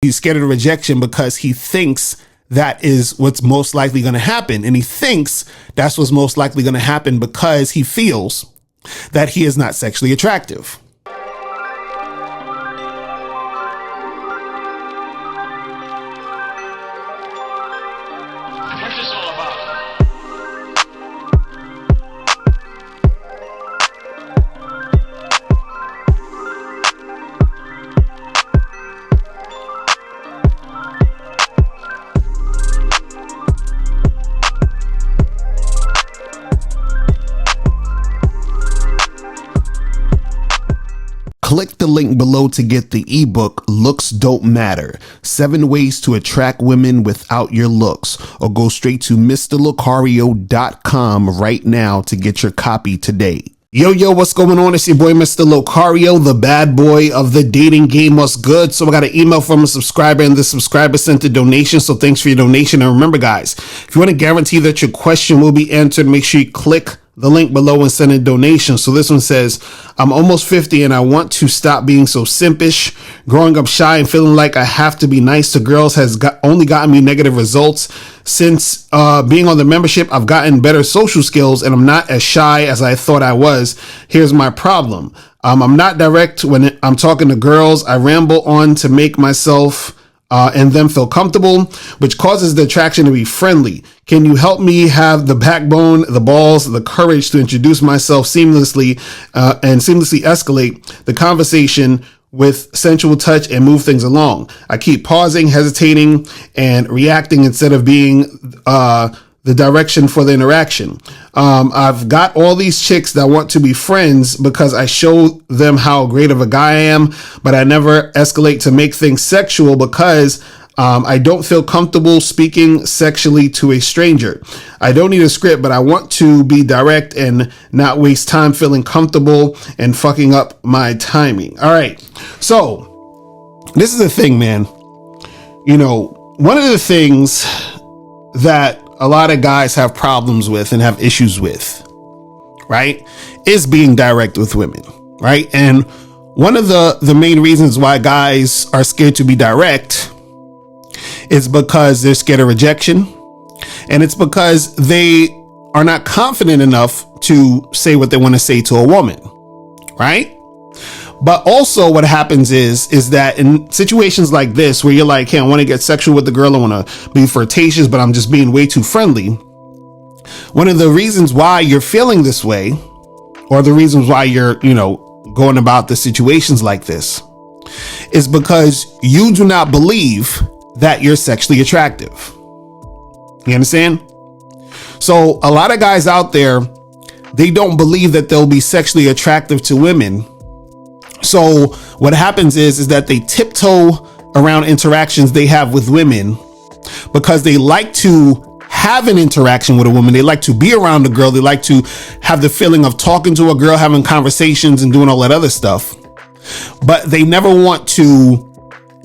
He's scared of the rejection because he thinks that is what's most likely going to happen. And he thinks that's what's most likely going to happen because he feels that he is not sexually attractive. What's this all about? Click the link below to get the ebook Looks Don't Matter, 7 Ways to Attract Women Without Your Looks, or go straight to mr.locario.com right now to get your copy today. Yo, what's going on? It's your boy, Mr. Locario, the bad boy of the dating game. What's good? So I got an email from a subscriber, and the subscriber sent a donation. So thanks for your donation. And remember, guys, if you want to guarantee that your question will be answered, make sure you click the link below and send a donation. So this one says, I'm almost 50 and I want to stop being so simpish. Growing up shy and feeling like I have to be nice to girls has only gotten me negative results. Since being on the membership, I've gotten better social skills and I'm not as shy as I thought I was. Here's my problem. I'm not direct when I'm talking to girls. I ramble on to make myself and them feel comfortable, which causes the attraction to be friendly. Can you help me have the backbone, the balls, the courage to introduce myself seamlessly and seamlessly escalate the conversation with sensual touch and move things along? I keep pausing, hesitating, and reacting instead of being the direction for the interaction. I've got all these chicks that want to be friends because I show them how great of a guy I am, but I never escalate to make things sexual because I don't feel comfortable speaking sexually to a stranger. I don't need a script, but I want to be direct and not waste time feeling comfortable and fucking up my timing. All right. So this is the thing, man. You know, one of the things that a lot of guys have problems with and have issues with, right, is being direct with women, right? And one of the main reasons why guys are scared to be direct is because they're scared of rejection, and it's because they are not confident enough to say what they want to say to a woman, right? But also what happens is that in situations like this, where you're like, hey, I want to get sexual with the girl, I want to be flirtatious, but I'm just being way too friendly. One of the reasons why you're feeling this way, or the reasons why you're, going about the situations like this, is because you do not believe that you're sexually attractive. You understand? So a lot of guys out there, they don't believe that they'll be sexually attractive to women. So what happens is that they tiptoe around interactions they have with women because they like to have an interaction with a woman. They like to be around a girl. They like to have the feeling of talking to a girl, having conversations and doing all that other stuff. But they never want to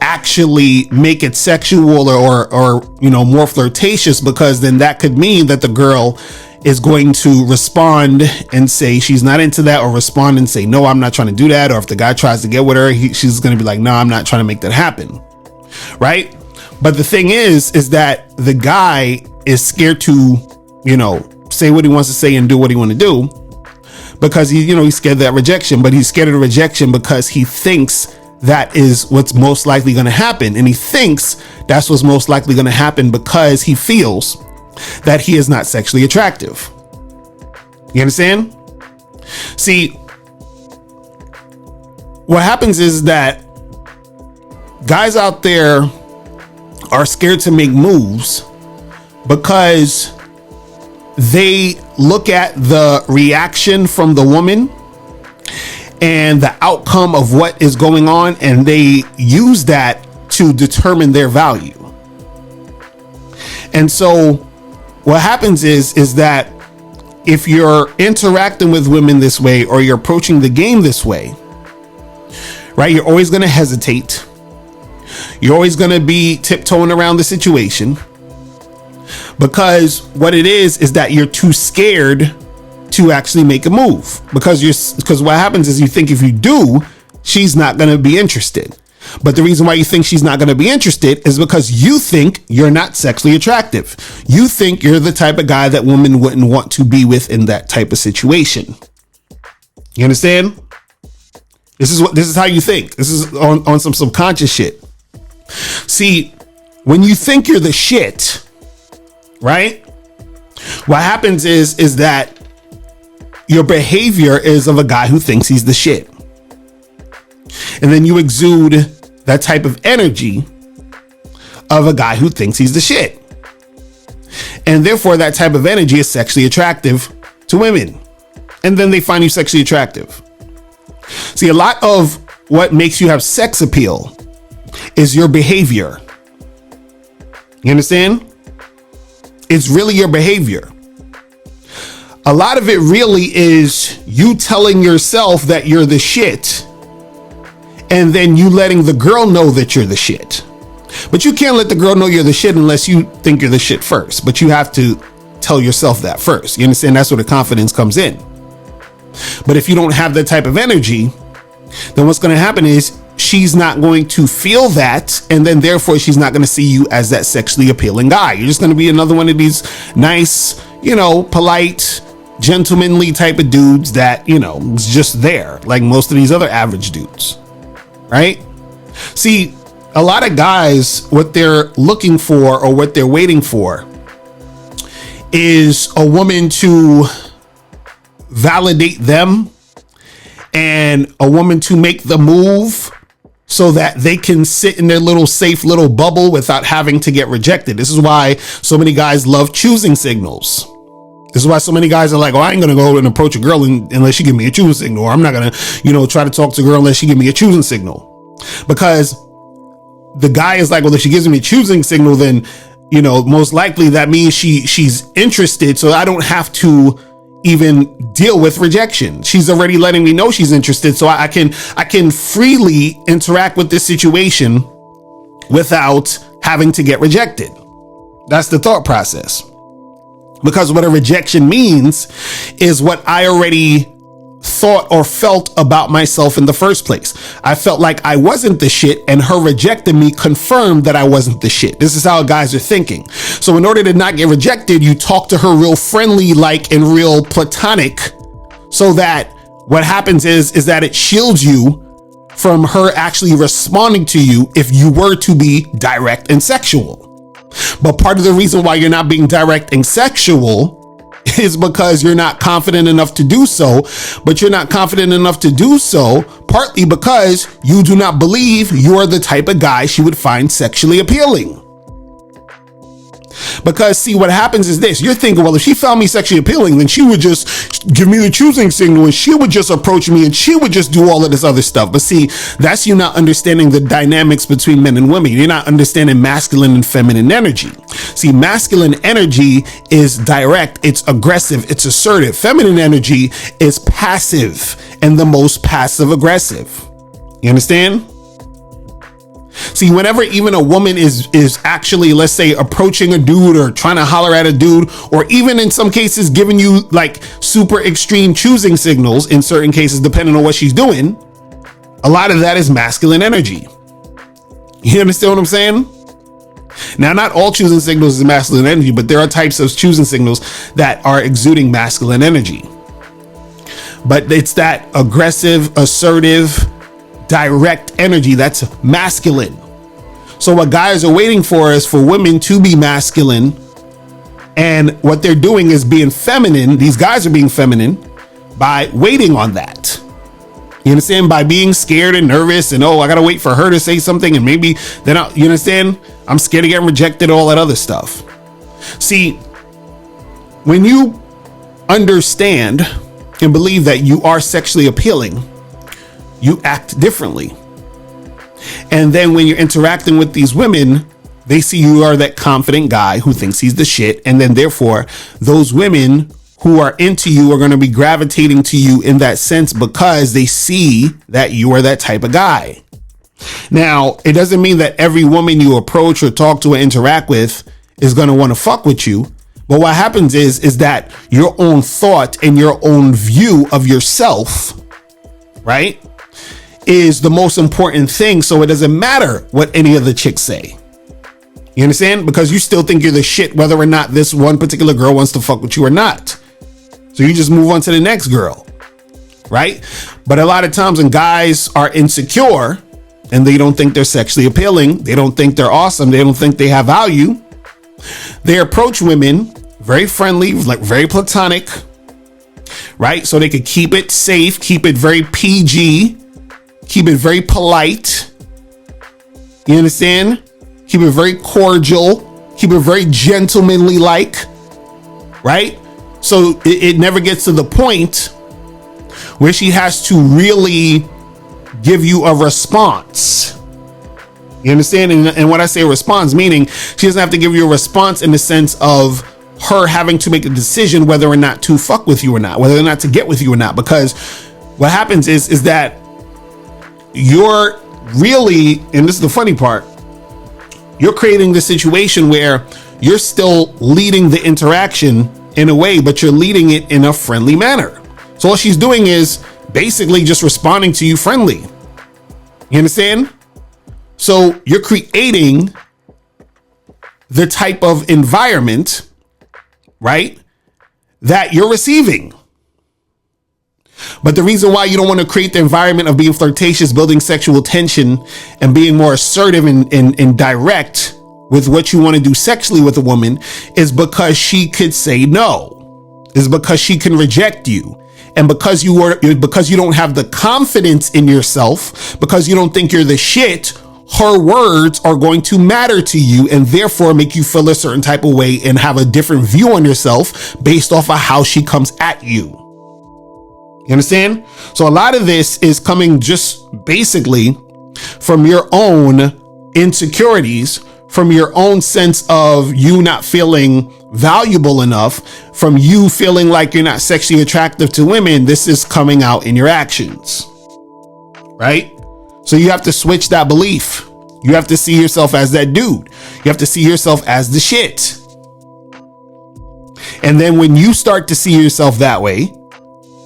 actually make it sexual or more flirtatious, because then that could mean that the girl is going to respond and say she's not into that, or respond and say, no, I'm not trying to do that. Or if the guy tries to get with her, she's going to be like, no, I'm not trying to make that happen. Right. But the thing is that the guy is scared to, say what he wants to say and do what he wants to do, because he's scared of that rejection. But he's scared of the rejection because he thinks that is what's most likely going to happen. And he thinks that's what's most likely going to happen because he feels that he is not sexually attractive. You understand? See, what happens is that guys out there are scared to make moves because they look at the reaction from the woman and the outcome of what is going on, and they use that to determine their value. And so what happens is that if you're interacting with women this way, or you're approaching the game this way, right, you're always going to hesitate. You're always going to be tiptoeing around the situation, because what it is that you're too scared to actually make a move, because what happens is you think if you do, she's not going to be interested. But the reason why you think she's not going to be interested is because you think you're not sexually attractive. You think you're the type of guy that women wouldn't want to be with in that type of situation. You understand? This is how you think. This is on some subconscious shit. See, when you think you're the shit, right? What happens is that your behavior is of a guy who thinks he's the shit. And then you exude that type of energy of a guy who thinks he's the shit. And therefore that type of energy is sexually attractive to women. And then they find you sexually attractive. See, a lot of what makes you have sex appeal is your behavior. You understand? It's really your behavior. A lot of it really is you telling yourself that you're the shit, and then you letting the girl know that you're the shit. But you can't let the girl know you're the shit unless you think you're the shit first. But you have to tell yourself that first. You understand? That's where the confidence comes in. But if you don't have that type of energy, then what's going to happen is she's not going to feel that. And then therefore she's not going to see you as that sexually appealing guy. You're just going to be another one of these nice, polite, gentlemanly type of dudes that, is just there like most of these other average dudes. Right? See, a lot of guys, what they're looking for or what they're waiting for is a woman to validate them and a woman to make the move so that they can sit in their little safe little bubble without having to get rejected. This is why so many guys love choosing signals. This is why so many guys are like, I ain't going to go and approach a girl unless she give me a choosing signal. Or I'm not going to, try to talk to a girl unless she give me a choosing signal. Because the guy is like, well, if she gives me a choosing signal, then, most likely that means she's interested. So I don't have to even deal with rejection. She's already letting me know she's interested. So I can freely interact with this situation without having to get rejected. That's the thought process. Because what a rejection means is what I already thought or felt about myself in the first place. I felt like I wasn't the shit, and her rejecting me confirmed that I wasn't the shit. This is how guys are thinking. So in order to not get rejected, you talk to her real friendly, like, and real platonic, so that what happens is that it shields you from her actually responding to you if you were to be direct and sexual. But part of the reason why you're not being direct and sexual is because you're not confident enough to do so. But you're not confident enough to do so partly because you do not believe you're the type of guy she would find sexually appealing. Because see, what happens is this: you're thinking, well, if she found me sexually appealing, then she would just give me the choosing signal and she would just approach me and she would just do all of this other stuff. But see, that's you not understanding the dynamics between men and women. You're not understanding masculine and feminine energy. See, masculine energy is direct, it's aggressive, it's assertive. Feminine energy is passive and the most passive aggressive. You understand? See, whenever even a woman is actually, let's say, approaching a dude or trying to holler at a dude, or even in some cases giving you like super extreme choosing signals in certain cases, depending on what she's doing, a lot of that is masculine energy. You understand what I'm saying? Now, not all choosing signals is masculine energy, but there are types of choosing signals that are exuding masculine energy. But it's that aggressive, assertive, direct energy that's masculine. So what guys are waiting for is for women to be masculine, and what they're doing is being feminine. These guys are being feminine by waiting on that. You understand? By being scared and nervous and, I gotta wait for her to say something and maybe then you understand? I'm scared of getting rejected, all that other stuff. See, when you understand and believe that you are sexually appealing, you act differently. And then when you're interacting with these women, they see you are that confident guy who thinks he's the shit. And then therefore, those women who are into you are going to be gravitating to you in that sense because they see that you are that type of guy. Now, it doesn't mean that every woman you approach or talk to or interact with is going to want to fuck with you. But what happens is that your own thought and your own view of yourself, right, is the most important thing. So it doesn't matter what any of the chicks say. You understand? Because you still think you're the shit, whether or not this one particular girl wants to fuck with you or not. So you just move on to the next girl, right? But a lot of times when guys are insecure and they don't think they're sexually appealing, they don't think they're awesome, they don't think they have value, they approach women very friendly, like very platonic, right? So they could keep it safe, keep it very PG, keep it very polite. You understand? Keep it very cordial, keep it very gentlemanly like, right? So it never gets to the point where she has to really give you a response. You understand? And when I say response, meaning she doesn't have to give you a response in the sense of her having to make a decision whether or not to fuck with you or not, whether or not to get with you or not. Because what happens is that you're really, and this is the funny part, you're creating the situation where you're still leading the interaction in a way, but you're leading it in a friendly manner. So all she's doing is basically just responding to you friendly. You understand? So you're creating the type of environment, right, that you're receiving. But the reason why you don't want to create the environment of being flirtatious, building sexual tension, and being more assertive and direct with what you want to do sexually with a woman is because she could say no, is because she can reject you. And because you don't have the confidence in yourself, because you don't think you're the shit, her words are going to matter to you and therefore make you feel a certain type of way and have a different view on yourself based off of how she comes at you. You understand? So a lot of this is coming just basically from your own insecurities, from your own sense of you not feeling valuable enough, from you feeling like you're not sexually attractive to women. This is coming out in your actions, right? So you have to switch that belief. You have to see yourself as that dude. You have to see yourself as the shit. And then when you start to see yourself that way,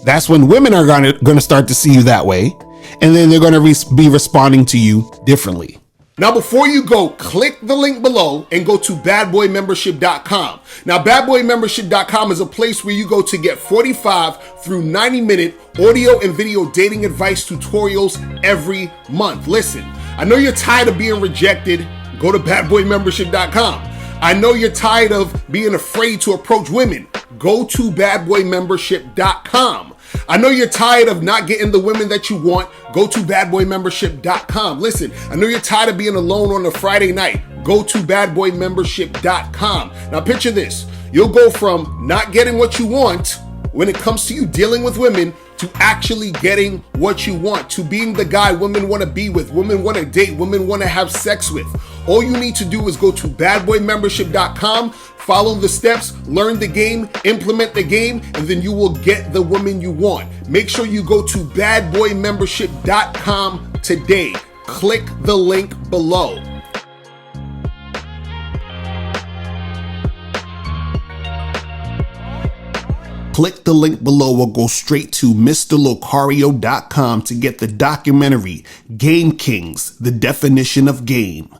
that's when women are going to start to see you that way. And then they're going to be responding to you differently. Now, before you go, click the link below and go to badboymembership.com. Now, badboymembership.com is a place where you go to get 45 through 90-minute audio and video dating advice tutorials every month. Listen, I know you're tired of being rejected. Go to badboymembership.com. I know you're tired of being afraid to approach women. Go to badboymembership.com. I know you're tired of not getting the women that you want. Go to badboymembership.com. Listen, I know you're tired of being alone on a Friday night. Go to badboymembership.com. Now picture this. You'll go from not getting what you want when it comes to you dealing with women to actually getting what you want, to being the guy women want to be with, women want to date, women want to have sex with. All you need to do is go to badboymembership.com, follow the steps, learn the game, implement the game, and then you will get the woman you want. Make sure you go to badboymembership.com today. Click the link below. Click the link below or go straight to mrlocario.com to get the documentary Game Kings, The Definition of Game.